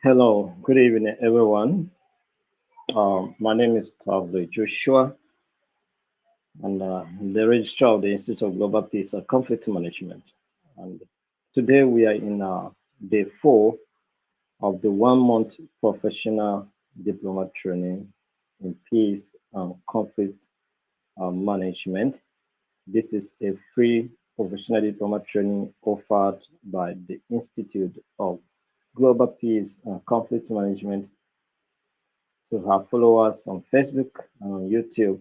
Hello, good evening, everyone. My name is Tavle Joshua, and the registrar of the Institute of Global Peace and Conflict Management. And today we are in day 4 of the 1 month professional diploma training in peace and conflict management. This is a free professional diploma training offered by the Institute of Global Peace and Conflict Management to our followers on Facebook and on YouTube.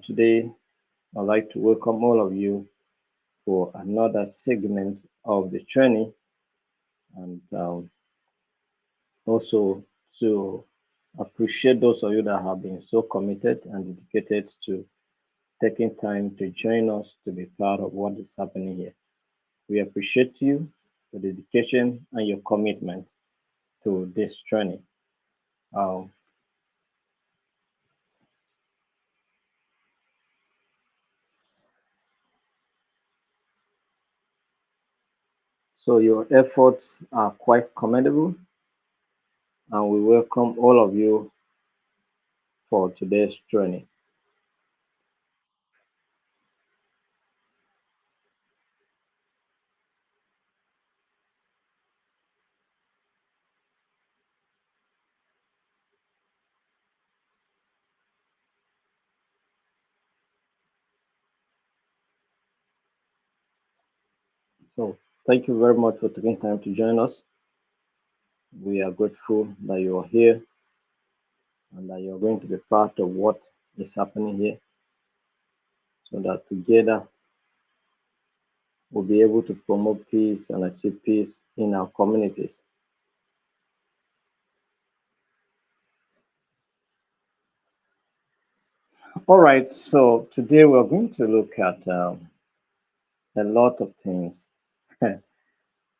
Today, I'd like to welcome all of you for another segment of the training and also to appreciate those of you that have been so committed and dedicated to taking time to join us to be part of what is happening here. We appreciate you, your dedication, and your commitment to this training. Um, so your efforts are quite commendable, and we welcome all of you for today's training. So, thank you very much for taking time to join us. We are grateful that you are here and that you're going to be part of what is happening here so that together we'll be able to promote peace and achieve peace in our communities. All right, so today we're going to look at a lot of things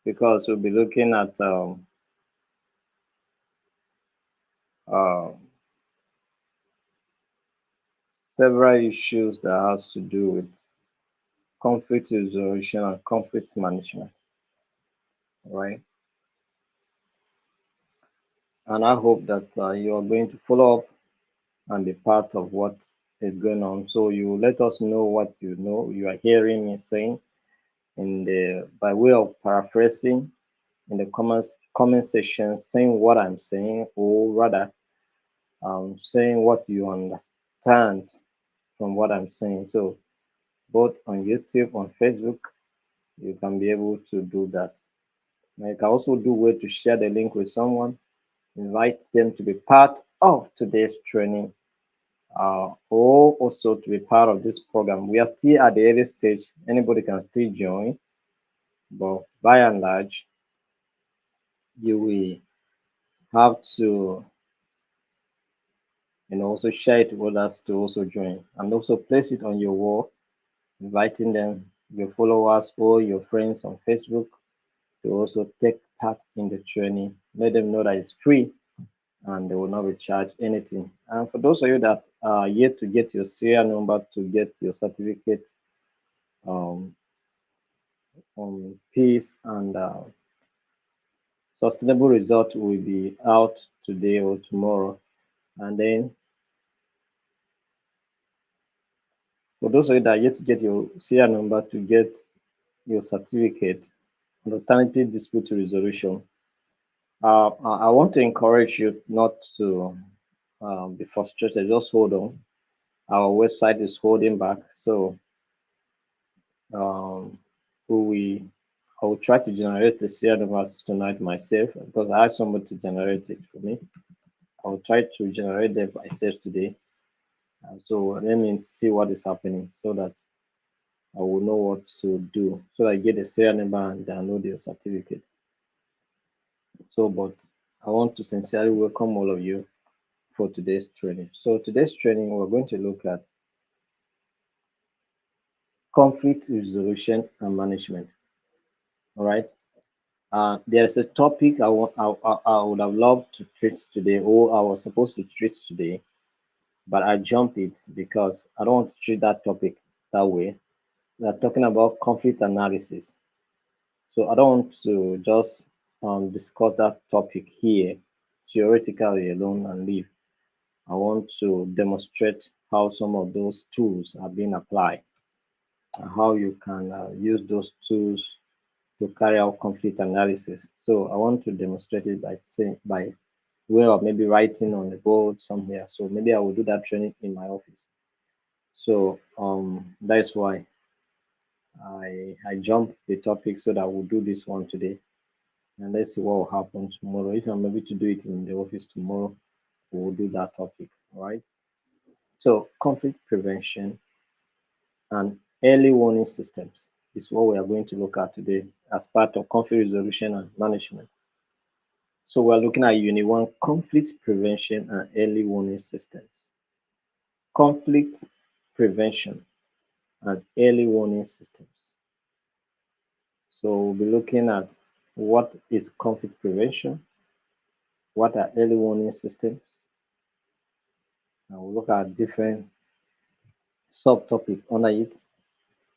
because we'll be looking at uh, several issues that has to do with conflict resolution and conflict management, right? And I hope that you are going to follow up and be part of what is going on. So you let us know what you are hearing me saying in the by way of paraphrasing in the comment section, saying what I'm saying, or rather saying what you understand from what I'm saying. So both on YouTube, on Facebook, you can be able to do that. Now you can also do way to share the link with someone, invite them to be part of today's training, or also to be part of this program. We are still at the early stage. Anybody can still join, but by and large, you will have to, also share it with others to also join, and also place it on your wall, inviting them, your followers or your friends on Facebook to also take part in the training. Let them know that it's free and they will not be charged anything. And for those of you that are yet to get your serial number to get your certificate um, on peace and sustainable result will be out today or tomorrow. And then for those of you that are yet to get your serial number to get your certificate on alternative dispute resolution, I want to encourage you not to be frustrated. Just hold on. Our website is holding back, so um, we I will try to generate the serial numbers tonight myself because I asked somebody to generate it for me. I will try to generate them myself today. So let me see what is happening so that I will know what to do so I get the serial number and download your certificate. So, but I want to sincerely welcome all of you for today's training. So today's training, we're going to look at conflict resolution and management. All right. There's a topic I would have loved to treat today, or I was supposed to treat today, but I jump it because I don't want to treat that topic that way. We're talking about conflict analysis. So I don't want to just discuss that topic here theoretically alone and leave. I want to demonstrate how some of those tools are being applied and how you can use those tools to carry out conflict analysis. So I want to demonstrate it by saying by way of maybe writing on the board somewhere. So maybe I will do that training in my office. So that's why I jumped the topic so that we'll do this one today. And let's see what will happen tomorrow. If I'm able to do it in the office tomorrow, we'll do that topic. All right. So conflict prevention and early warning systems is what we are going to look at today as part of conflict resolution and management. So we're looking at Unit 1, conflict prevention and early warning systems. Conflict prevention and early warning systems. So we'll be looking at what is conflict prevention, what are early warning systems, and we'll look at different subtopics under it.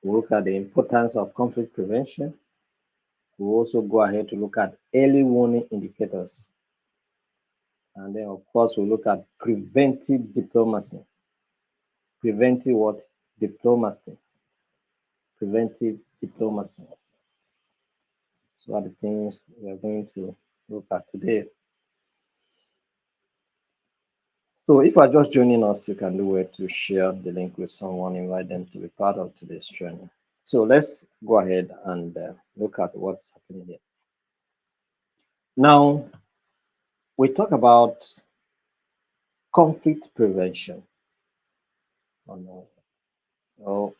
We'll look at the importance of conflict prevention. We'll also go ahead to look at early warning indicators. And then, of course, we'll look at preventive diplomacy. Preventive what? Diplomacy. Preventive diplomacy. So are the things we are going to look at today. So if you are just joining us, you can do well to share the link with someone, invite them to be part of today's training. So let's go ahead and look at what's happening here. Now, we talk about conflict prevention. Oh, no. Oh,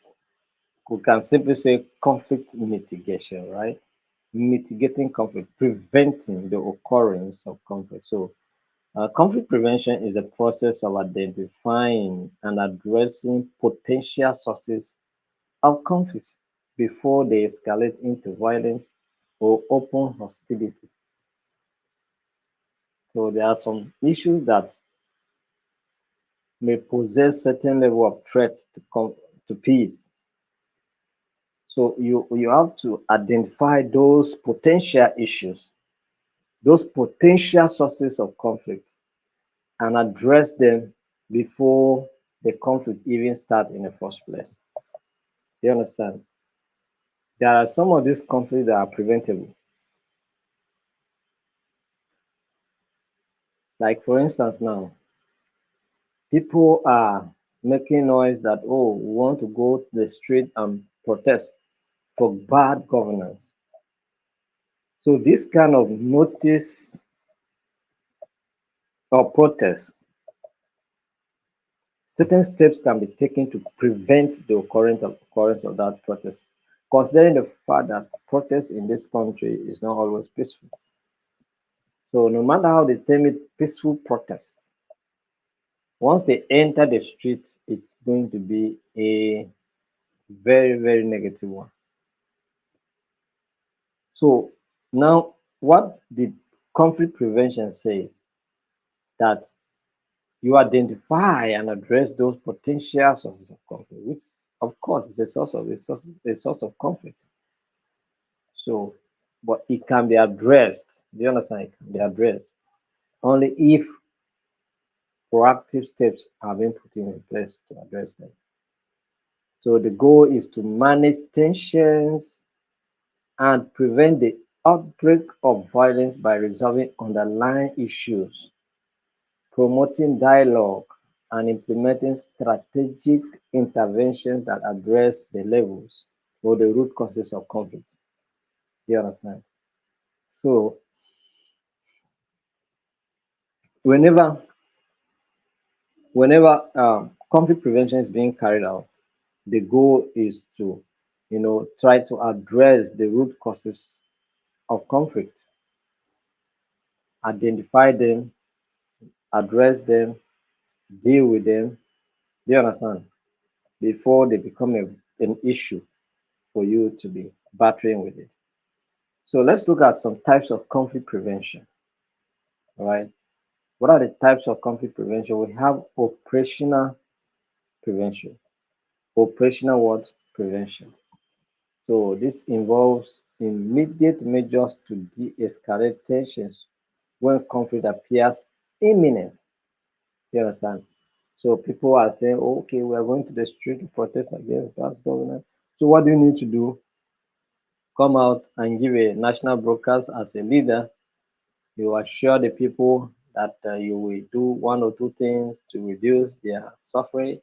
we can simply say conflict mitigation, right? Mitigating conflict, preventing the occurrence of conflict. So conflict prevention is a process of identifying and addressing potential sources of conflict before they escalate into violence or open hostility. So there are some issues that may possess certain level of threat to peace. So you have to identify those potential issues, those potential sources of conflict, and address them before the conflict even start in the first place. Do you understand? There are some of these conflicts that are preventable. Like for instance, now people are making noise that we want to go to the street and protest for bad governance. So this kind of notice or protest, certain steps can be taken to prevent the occurrence of that protest, considering the fact that protest in this country is not always peaceful. So no matter how they term it, peaceful protests, once they enter the streets, it's going to be a very, very negative one. So now what the conflict prevention says that you identify and address those potential sources of conflict, which of course is a source of conflict. So, but it can be addressed. Do you understand? It can be addressed only if proactive steps have been put in place to address them. So the goal is to manage tensions and prevent the outbreak of violence by resolving underlying issues, promoting dialogue, and implementing strategic interventions that address the levels or the root causes of conflict. You understand? So whenever conflict prevention is being carried out, the goal is to, try to address the root causes of conflict, identify them, address them, deal with them. Do you understand? Before they become an issue for you to be battering with it. So let's look at some types of conflict prevention. All right. What are the types of conflict prevention? We have operational prevention. Operational what? Prevention. So this involves immediate measures to de-escalate tensions when conflict appears imminent. You understand? So people are saying, "Oh, okay, we are going to the street to protest against that government." So what do you need to do? Come out and give a national broadcast as a leader. You assure the people that you will do one or two things to reduce their suffering.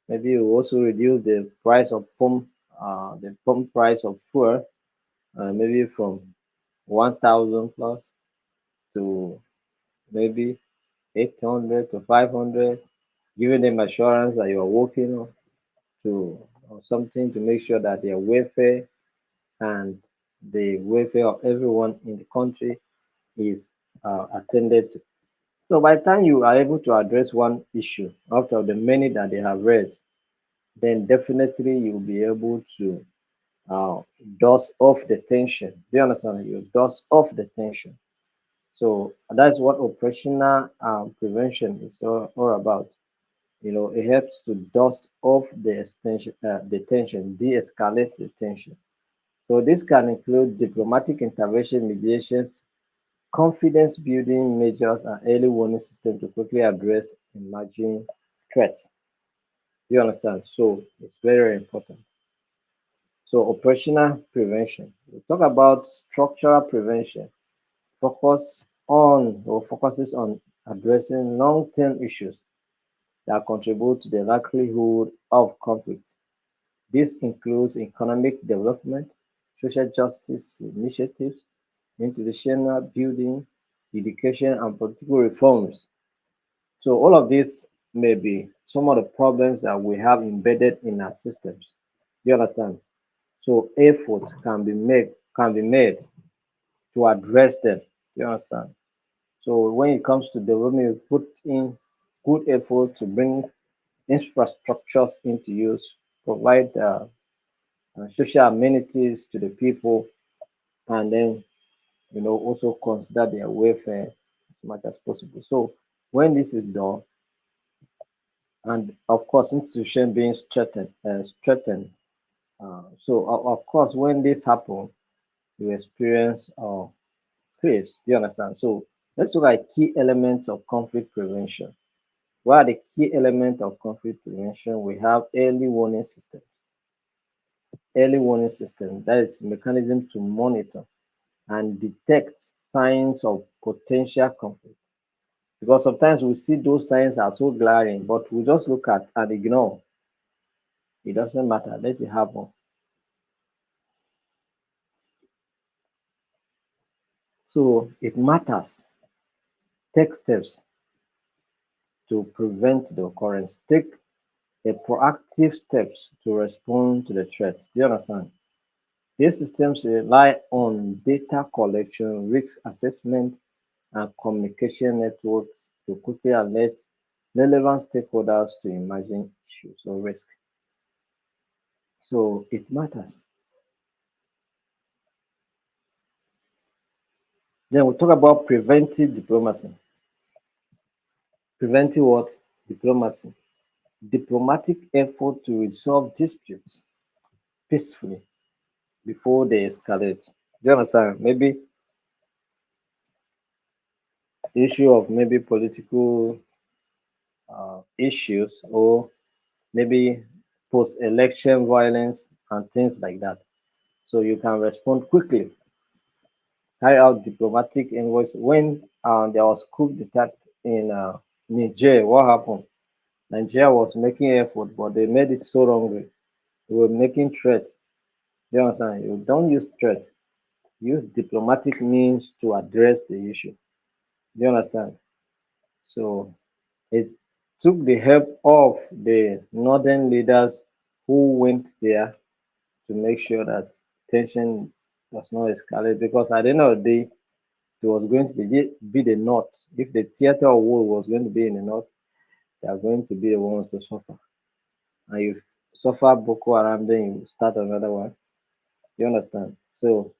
Maybe you also reduce the pump price of fuel, maybe from 1,000 plus to maybe 800 to 500, giving them assurance that you are working on something to make sure that their welfare and the welfare of everyone in the country is attended to. So by the time you are able to address one issue out of the many that they have raised, then definitely you'll be able to uh, dust off the tension. Do you understand? You dust off the tension. So that's what operational prevention is all about. You know, it helps to dust off the tension, de-escalate the tension. So this can include diplomatic intervention, mediations, confidence building measures, and early warning system to quickly address emerging threats. You understand? So it's very, very important. So operational prevention. We talk about structural prevention. Focuses on addressing long-term issues that contribute to the likelihood of conflict. This includes economic development, social justice initiatives, institutional building, education, and political reforms. So all of this may be some of the problems that we have embedded in our systems. Do you understand? So efforts can be made to address them. Do you understand? So when it comes to development, we put in good effort to bring infrastructures into use, provide social amenities to the people, and then also consider their welfare as much as possible. So when this is done, and of course institution being strengthened. So of course when this happens, you experience peace. Do you understand? So let's look at key elements of conflict prevention. What are the key elements of conflict prevention? We have early warning systems. Early warning system, that is mechanism to monitor and detect signs of potential conflict. Because sometimes we see those signs are so glaring, but we just look at and ignore. It doesn't matter, let it happen. So it matters. Take steps to prevent the occurrence. Take a proactive steps to respond to the threats. Do you understand? These systems rely on data collection, risk assessment, and communication networks to quickly alert relevant stakeholders to emerging issues or risk. So it matters. Then we talk about preventive diplomacy. Preventive what? Diplomacy. Diplomatic effort to resolve disputes peacefully before they escalate. Do you understand? Maybe issue of maybe political issues or maybe post-election violence and things like that. So you can respond quickly, carry out diplomatic envoys. When there was coup d'etat in Niger, what happened? Nigeria was making effort, but they made it so wrongly. They were making threats. You understand? You don't use threat. Use diplomatic means to address the issue. You understand? So it took the help of the northern leaders who went there to make sure that tension does not escalate because at the end of the day, it was going to be the north. If the theater of war was going to be in the north, they are going to be the ones to suffer. And you suffer Boko Haram, then you start another one. You understand? So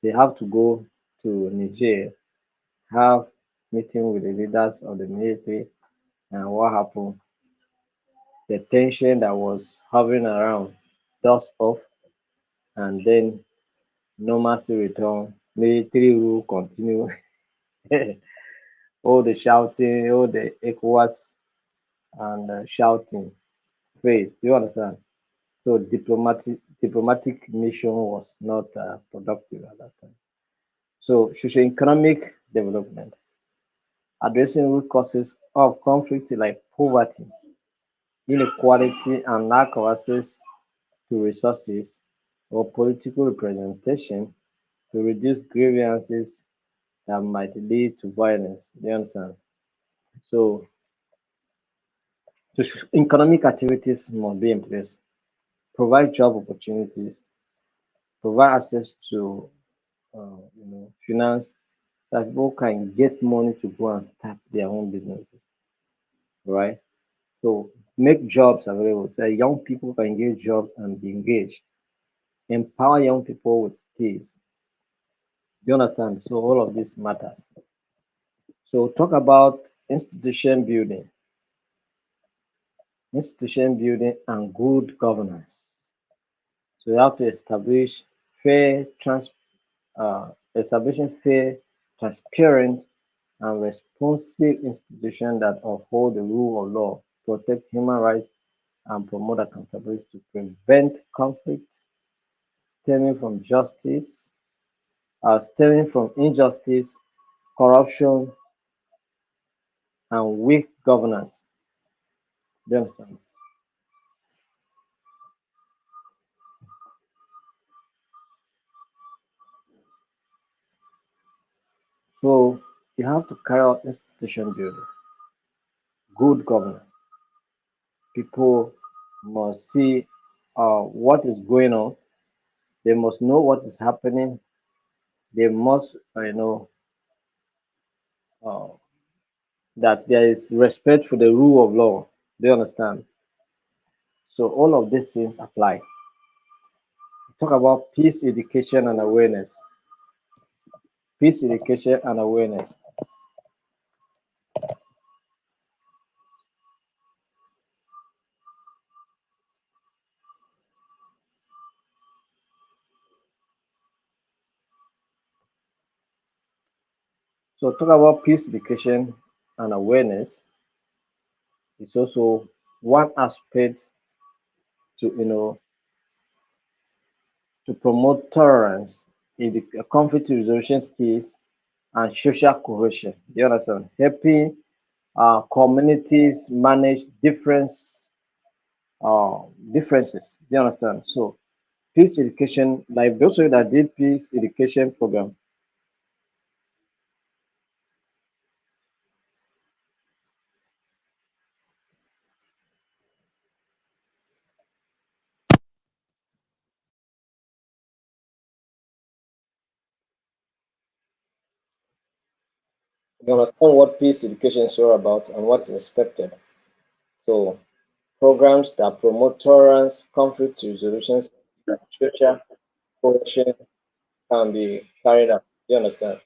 they have to go to Niger, have meeting with the leaders of the military, and what happened? The tension that was hovering around dust off, and then normalcy return, military rule continue, all the shouting, all the ECOWAS and shouting fade. Do you understand? So diplomatic mission was not productive at that time. So socio-economic development, addressing root causes of conflict like poverty, inequality, and lack of access to resources or political representation to reduce grievances that might lead to violence. Do you understand? So economic activities must be in place, provide job opportunities, provide access to finance that people can get money to go and start their own businesses, right? So make jobs available so that young people can get jobs and be engaged. Empower young people with skills. Do you understand? So all of this matters. So talk about institution building and good governance. So you have to establishing fair, transparent, and responsive institutions that uphold the rule of law, protect human rights, and promote accountability to prevent conflicts stemming from injustice, corruption, and weak governance. Do you understand? So you have to carry out institution building, good governance. People must see what is going on. They must know what is happening. They must, uh, that there is respect for the rule of law. Do you understand? So all of these things apply. Talk about peace education and awareness. Peace education and awareness. So talk about peace education and awareness is also one aspect to to promote tolerance in the conflict resolution skills and social cohesion. Do you understand? Helping communities manage uh, differences. Do you understand? So peace education, like those of you that did peace education program, you understand what peace education is all about and what's expected. So programs that promote tolerance, conflict resolutions, and social cohesion can be carried out. You understand?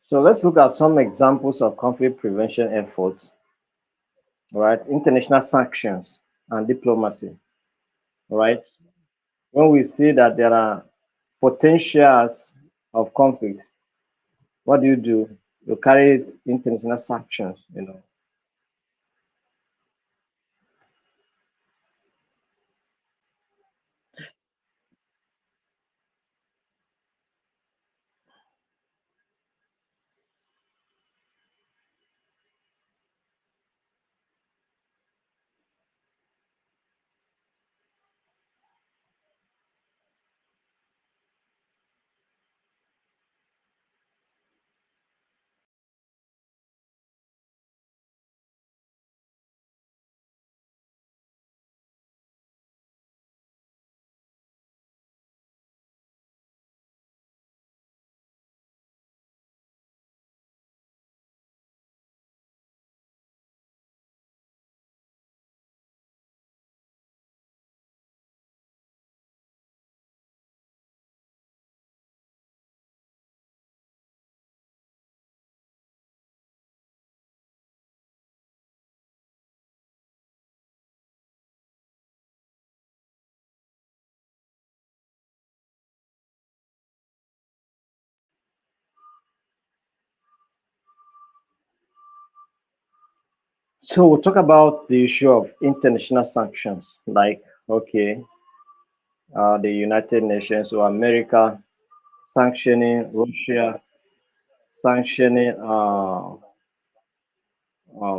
So let's look at some examples of conflict prevention efforts, right? International sanctions and diplomacy, right? When we see that there are potentials of conflict, what do? You carry it international sanctions. So we'll talk about the issue of international sanctions, like okay, the United Nations or America sanctioning Russia, sanctioning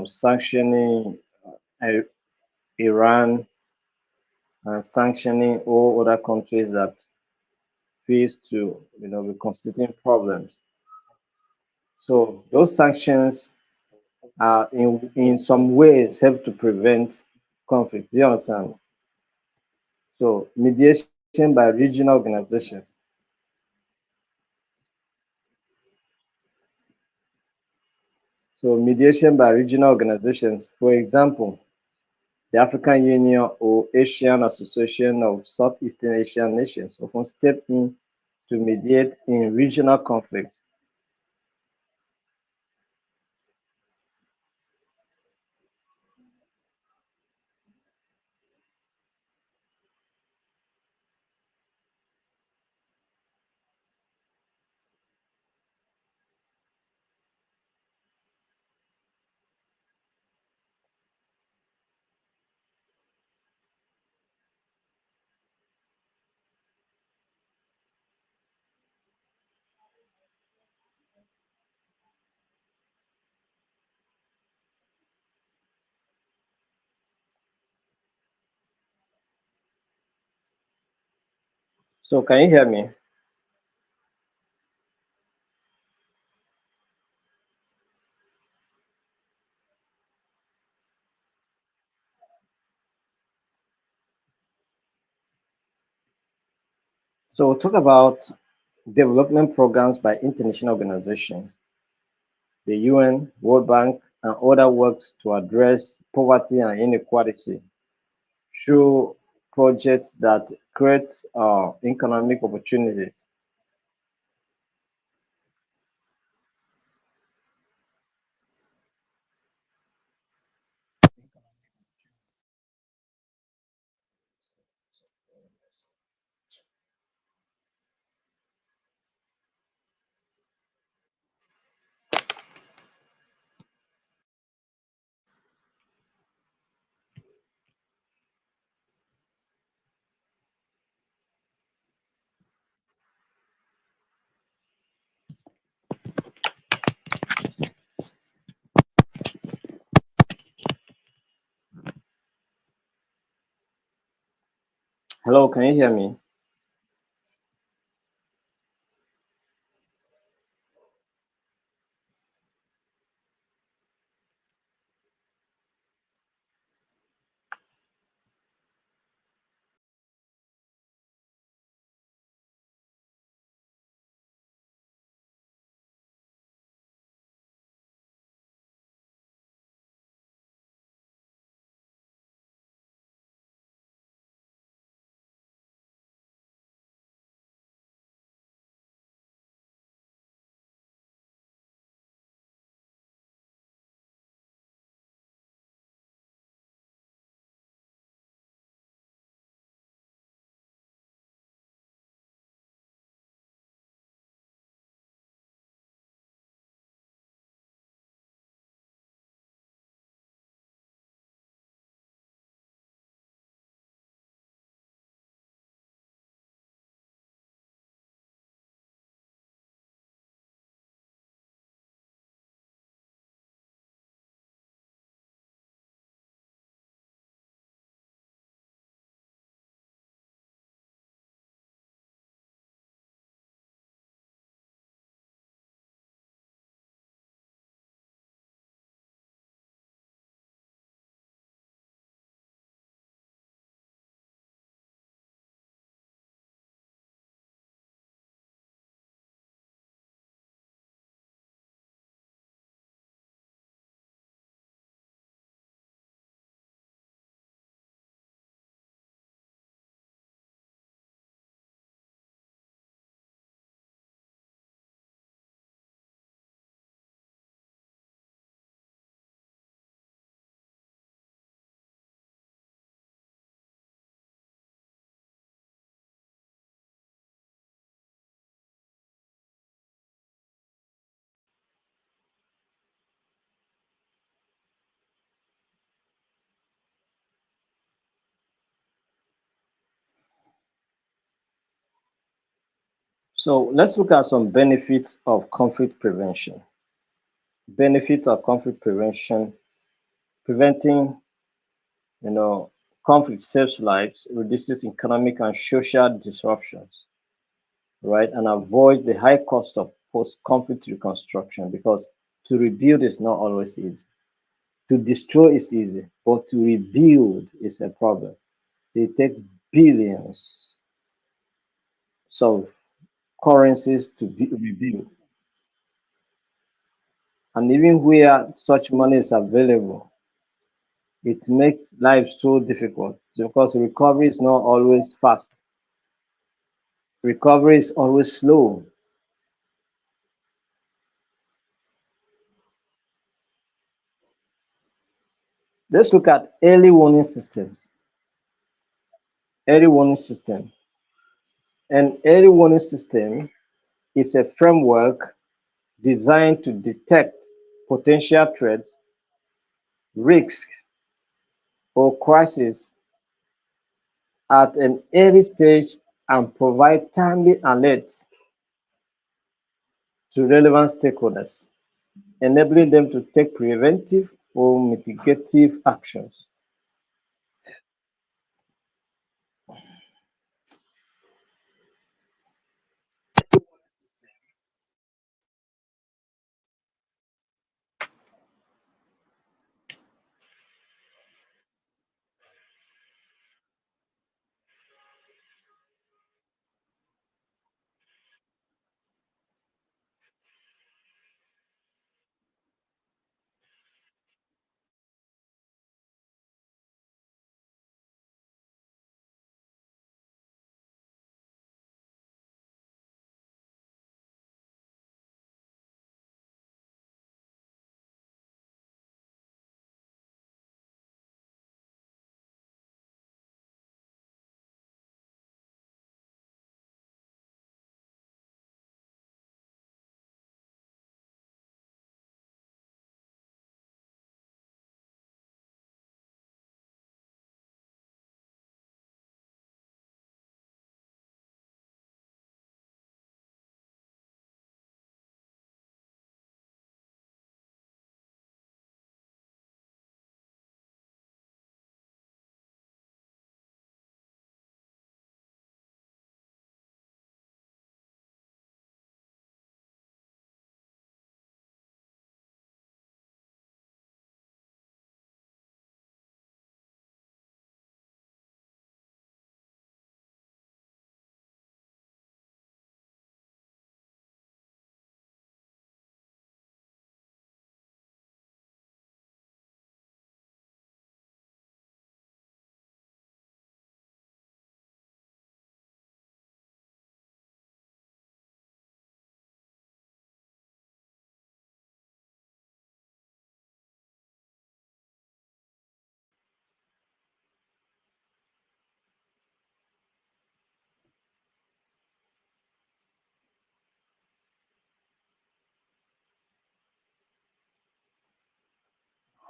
sanctioning I- Iran, and sanctioning all other countries that face to be constituting problems. So those sanctions are in some ways help to prevent conflict. Do you understand? So mediation by regional organizations. So mediation by regional organizations, for example, the African Union or Asian Association of Southeastern Asian Nations often step in to mediate in regional conflicts. So can you hear me? So we'll talk about development programs by international organizations, the UN, World Bank, and other works to address poverty and inequality through projects that create economic opportunities. Hello, can you hear me? So let's look at some benefits of conflict prevention. Benefits of conflict prevention: preventing, you know, conflict saves lives, reduces economic and social disruptions, right, and avoid the high cost of post-conflict reconstruction, because to rebuild is not always easy. To destroy is easy, but to rebuild is a problem. They take billions of currencies to rebuild, and even where such money is available, it makes life so difficult because recovery is not always fast. Recovery is always slow. Let's look at early warning systems. Early warning system. An early warning system is a framework designed to detect potential threats, risks, or crises at an early stage and provide timely alerts to relevant stakeholders, enabling them to take preventive or mitigative actions.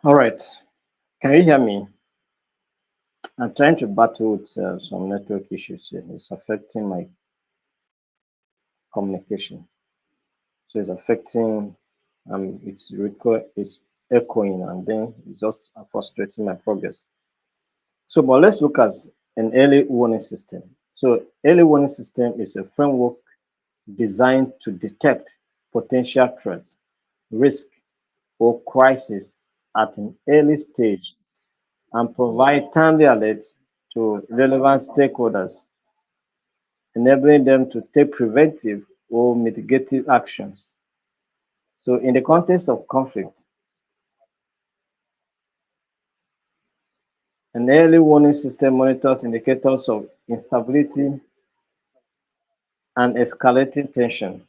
All right, can you hear me? I'm trying to battle with some network issues here. It's affecting my communication. So it's affecting, it's echoing, and then it's just frustrating my progress. So, but let's look at an early warning system. So, early warning system is a framework designed to detect potential threats, risk, or crisis at an early stage and provide timely alerts to relevant stakeholders, enabling them to take preventive or mitigative actions. So, in the context of conflict, an early warning system monitors indicators of instability and escalating tensions.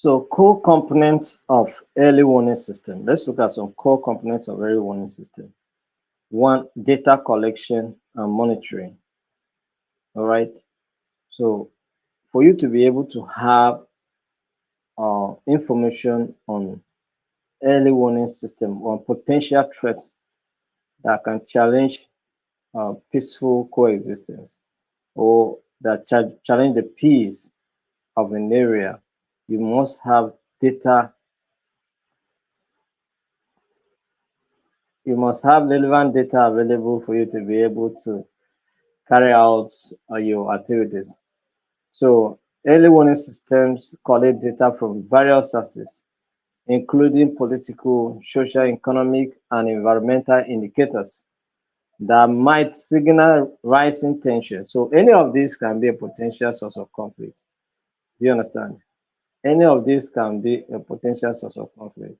So core components of early warning system. Let's look at some core components of early warning system. One, data collection and monitoring. All right. So for you to be able to have information on early warning system on potential threats that can challenge peaceful coexistence or that challenge the peace of an area, you must have data. You must have relevant data available for you to be able to carry out your activities. So early warning systems collect data from various sources, including political, social, economic, and environmental indicators that might signal rising tension. So any of these can be a potential source of conflict. Do you understand? Any of these can be a potential source of conflict.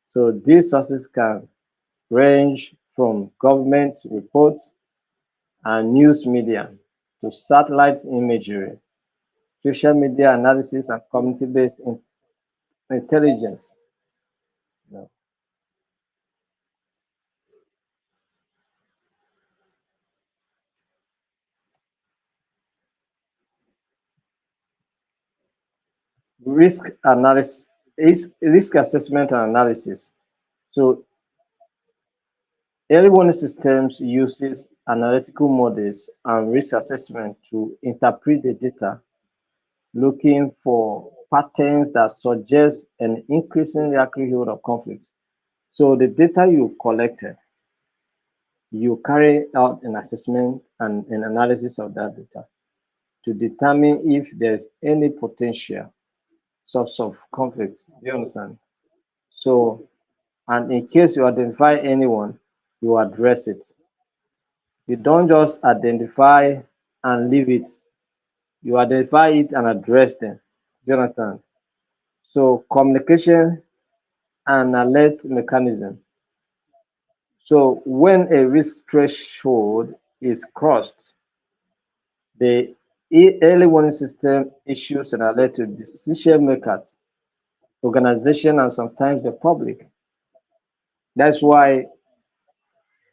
So these sources can range from government reports and news media to satellite imagery, social media analysis, and community-based intelligence. You risk analysis is risk assessment and analysis. So early warning systems uses analytical models and risk assessment to interpret the data, looking for patterns that suggest an increasing likelihood of conflict. So the data you collected, you carry out an assessment and an analysis of that data to determine if there's any potential source of conflict. Do you understand? So, and in case you identify anyone, you address it. You don't just identify and leave it. You identify it and address them. Do you understand? So communication and alert mechanism. So when a risk threshold is crossed, the early warning system issues an alert to decision makers, organization, and sometimes the public. That's why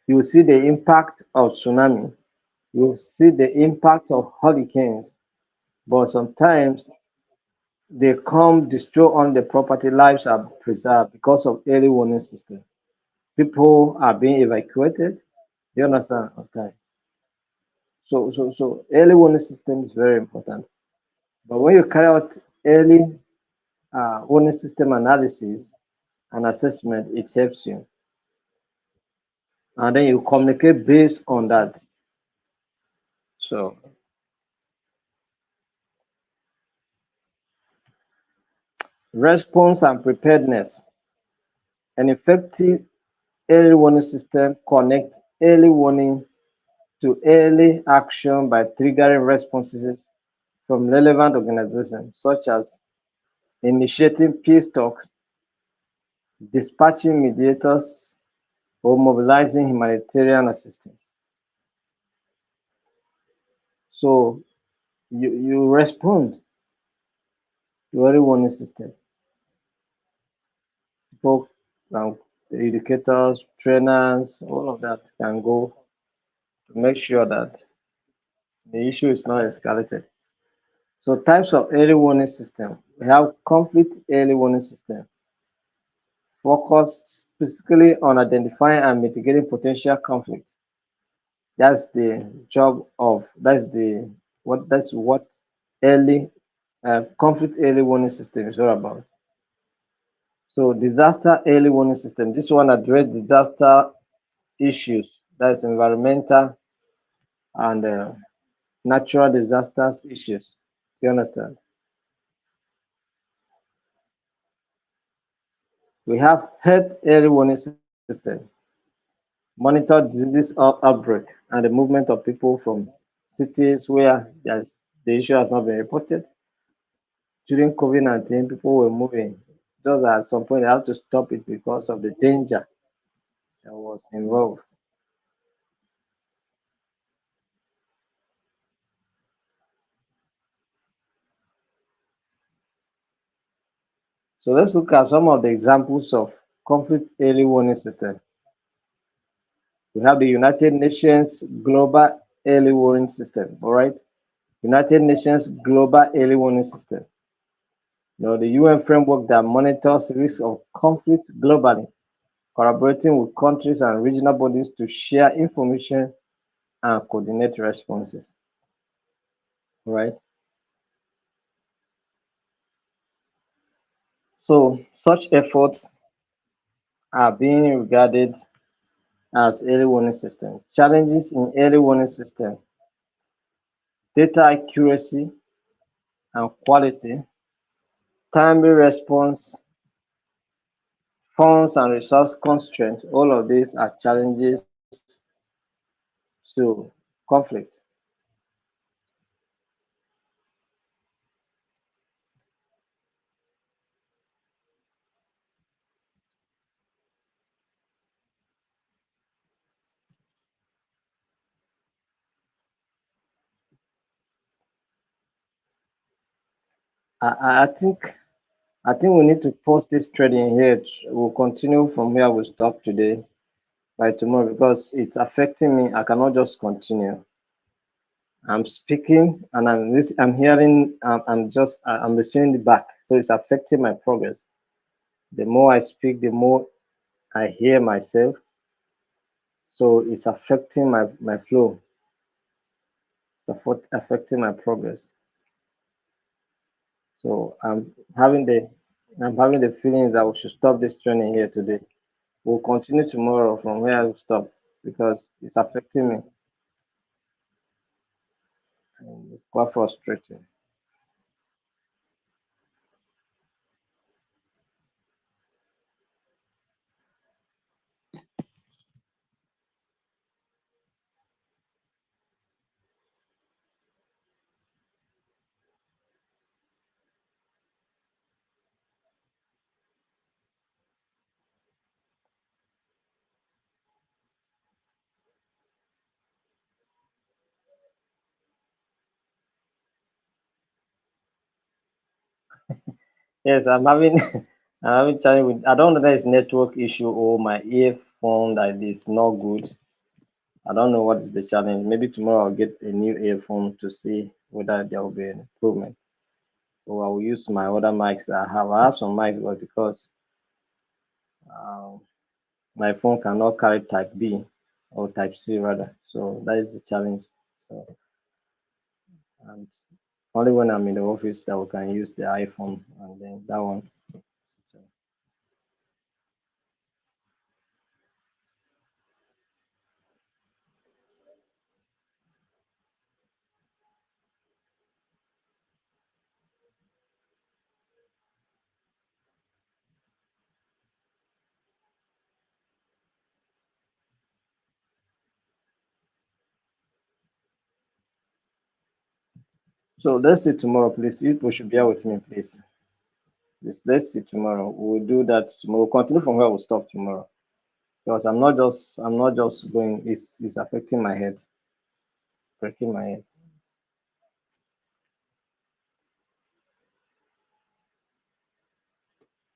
you see the impact of tsunami, you see the impact of hurricanes, but sometimes they come destroy on the property, lives are preserved because of early warning system. People are being evacuated. You understand? Okay. So early warning system is very important. But when you carry out early warning system analysis and assessment, it helps you. And then you communicate based on that. So response and preparedness. An effective early warning system connects early warning to early action by triggering responses from relevant organizations, such as initiating peace talks, dispatching mediators, or mobilizing humanitarian assistance. So you respond to early warning system. People can, the educators, trainers, all of that can go to make sure that the issue is not escalated. So types of early warning system. We have conflict early warning system, focused specifically on identifying and mitigating potential conflict. That's the job of that's what early conflict early warning system is all about. So disaster early warning system. This one address disaster issues. That's environmental and natural disasters issues. You understand? We have health early warning system. Monitor diseases outbreak and the movement of people from cities where the issue has not been reported. During COVID-19, people were moving. Just at some point, they had to stop it because of the danger that was involved. So let's look at some of the examples of conflict early warning system. We have the United Nations Global Early Warning System, all right? United Nations Global Early Warning System. The UN framework that monitors risk of conflict globally, collaborating with countries and regional bodies to share information and coordinate responses, all right? So such efforts are being regarded as early warning system. Challenges in early warning system: data accuracy and quality, timely response, funds and resource constraints. All of these are challenges to conflict. I think we need to pause this trading here. We'll continue from where we stopped today by tomorrow because it's affecting me. I cannot just continue. I'm speaking and I'm hearing. I'm listening back, so it's affecting my progress. The more I speak, the more I hear myself, so it's affecting my flow. It's affecting my progress. So I'm having the feelings that we should stop this training here today. We'll continue tomorrow from where I stop because it's affecting me and it's quite frustrating. Yes, I'm having I'm having challenge with. I don't know that it's network issue or my earphone that is not good. I don't know what is the challenge. Maybe tomorrow I'll get a new earphone to see whether there will be an improvement. Or I will use my other mics that I have. I have some mics, but because um, my phone cannot carry Type B or Type C rather, so that is the challenge. So and only when I'm in the office that we can use the iPhone, and then that one. So let's see tomorrow, please. You people should bear with me, please. Let's see tomorrow. We'll do that tomorrow. We'll continue from where we stop tomorrow. Because I'm not just going. It's affecting my head, breaking my head.